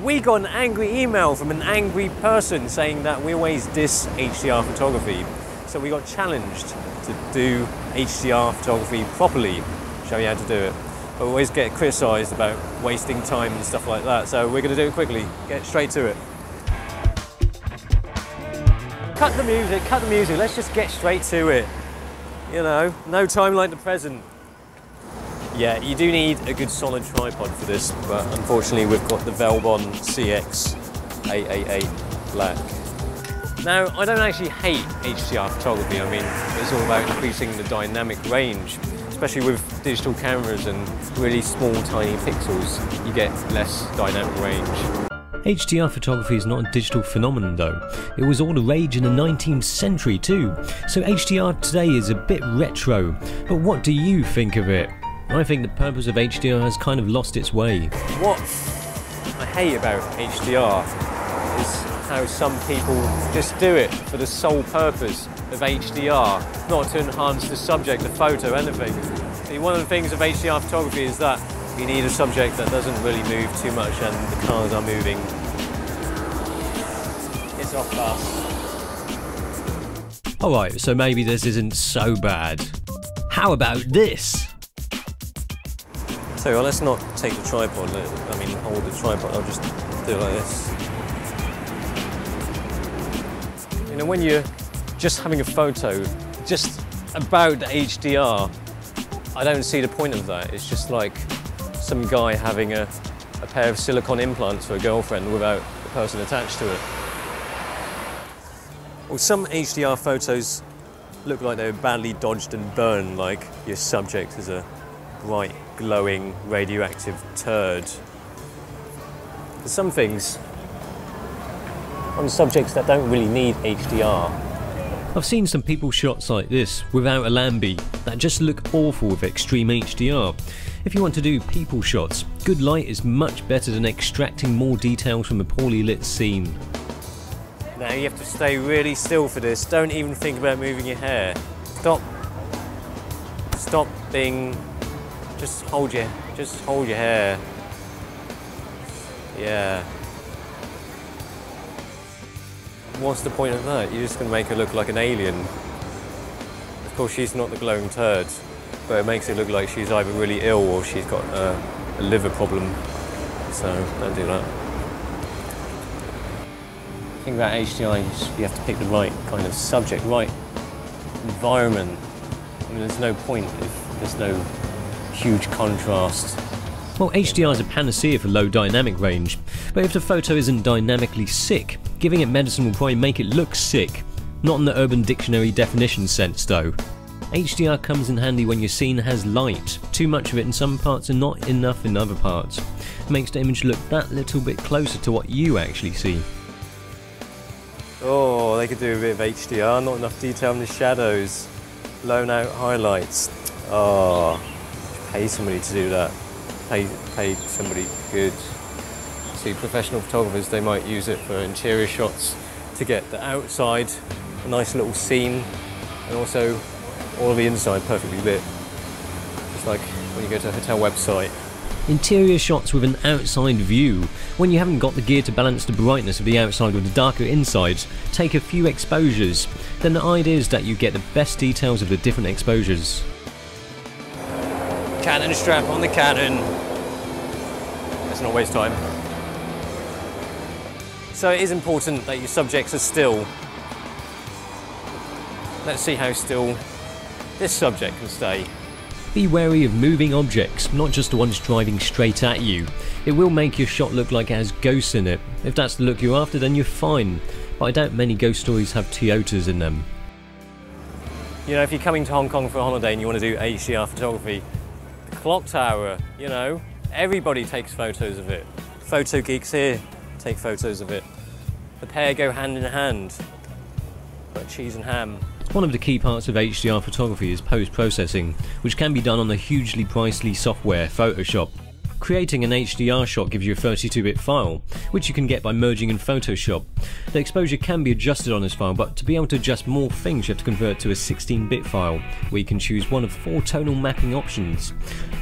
We got an angry email from an angry person saying that we always diss HDR photography. So we got challenged to do HDR photography properly, show you how to do it. But we always get criticised about wasting time and stuff like that. So we're going to do it quickly, get straight to it. Cut the music, let's just get straight to it. You know, no time like the present. Yeah, you do need a good solid tripod for this, but unfortunately we've got the Velbon CX888 Black. Now, I don't actually hate HDR photography. I mean, it's all about increasing the dynamic range, especially with digital cameras and really small, tiny pixels, you get less dynamic range. HDR photography is not a digital phenomenon though. It was all the rage in the 19th century too, so HDR today is a bit retro. But what do you think of it? I think the purpose of HDR has kind of lost its way. What I hate about HDR is how some people just do it for the sole purpose of HDR, not to enhance the subject, the photo, anything. See, one of the things of HDR photography is that you need a subject that doesn't really move too much and the colours are moving. It's off fast. Alright, so maybe this isn't so bad. How about this? So well, let's not take the tripod, hold the tripod, I'll just do it like this. You know, when you're just having a photo just about the HDR, I don't see the point of that. It's just like some guy having a pair of silicone implants for a girlfriend without the person attached to it. Well, some HDR photos look like they were badly dodged and burned, like your subject is a bright, glowing, radioactive turd. There's some things on subjects that don't really need HDR. I've seen some people shots like this without a Lambie that just look awful with extreme HDR. If you want to do people shots, good light is much better than extracting more details from a poorly lit scene. Now you have to stay really still for this. Don't even think about moving your hair. Stop being, just hold your hair. Yeah. What's the point of that? You're just going to make her look like an alien. Of course, she's not the glowing turd, but it makes it look like she's either really ill or she's got a liver problem. So don't do that. The thing about HDR is you have to pick the right kind of subject, right environment. I mean, there's no point if there's no huge contrast. Well, HDR is a panacea for low dynamic range, but if the photo isn't dynamically sick, giving it medicine will probably make it look sick. Not in the Urban Dictionary definition sense though. HDR comes in handy when your scene has light. Too much of it in some parts and not enough in other parts. It makes the image look that little bit closer to what you actually see. Oh, they could do a bit of HDR, not enough detail in the shadows. Blown out highlights. Oh, pay somebody to do that. Pay somebody good. See, professional photographers, they might use it for interior shots to get the outside, a nice little scene, and also all of the inside perfectly lit. It's like when you go to a hotel website. Interior shots with an outside view. When you haven't got the gear to balance the brightness of the outside with the darker inside, take a few exposures. Then the idea is that you get the best details of the different exposures. Canon strap on the Canon. Let's not waste time. So it is important that your subjects are still. Let's see how still this subject can stay. Be wary of moving objects, not just the ones driving straight at you. It will make your shot look like it has ghosts in it. If that's the look you're after, then you're fine. But I doubt many ghost stories have Toyotas in them. You know, if you're coming to Hong Kong for a holiday and you want to do HDR photography, the clock tower, you know, everybody takes photos of it. Photo geeks here take photos of it. The pair go hand in hand, like cheese and ham. One of the key parts of HDR photography is post-processing, which can be done on the hugely pricey software Photoshop. Creating an HDR shot gives you a 32-bit file, which you can get by merging in Photoshop. The exposure can be adjusted on this file, but to be able to adjust more things you have to convert to a 16-bit file, where you can choose one of 4 tonal mapping options.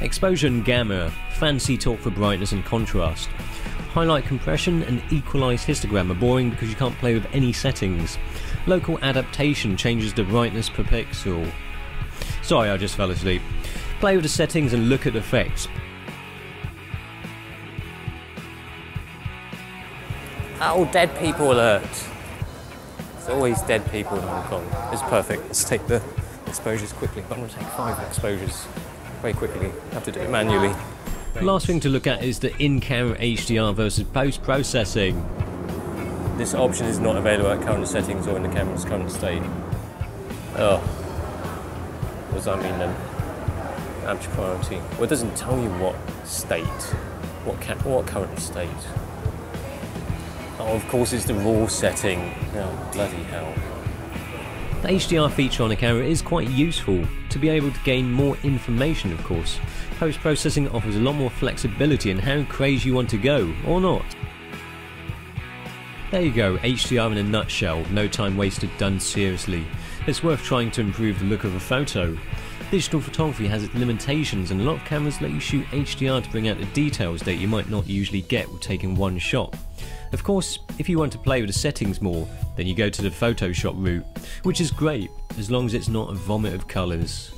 Exposure and gamma, fancy talk for brightness and contrast. Highlight compression and equalized histogram are boring because you can't play with any settings. Local adaptation changes the brightness per pixel. Sorry, I just fell asleep. Play with the settings and look at effects. Oh, dead people alert. There's always dead people in Hong Kong. It's perfect. Let's take the exposures quickly. I'm going to take 5 exposures very quickly. I have to do it manually. Last thing to look at is the in-camera HDR versus post-processing. This option is not available at current settings or in the camera's current state. Oh. What does that mean then? Aperture priority. Well, it doesn't tell you what state. What current state. Oh, of course it's the raw setting. Oh, bloody hell. The HDR feature on a camera is quite useful to be able to gain more information, of course. Post-processing offers a lot more flexibility in how crazy you want to go, or not. There you go, HDR in a nutshell, no time wasted done seriously. It's worth trying to improve the look of a photo. Digital photography has its limitations and a lot of cameras let you shoot HDR to bring out the details that you might not usually get with taking one shot. Of course, if you want to play with the settings more, then you go to the Photoshop route, which is great, as long as it's not a vomit of colours.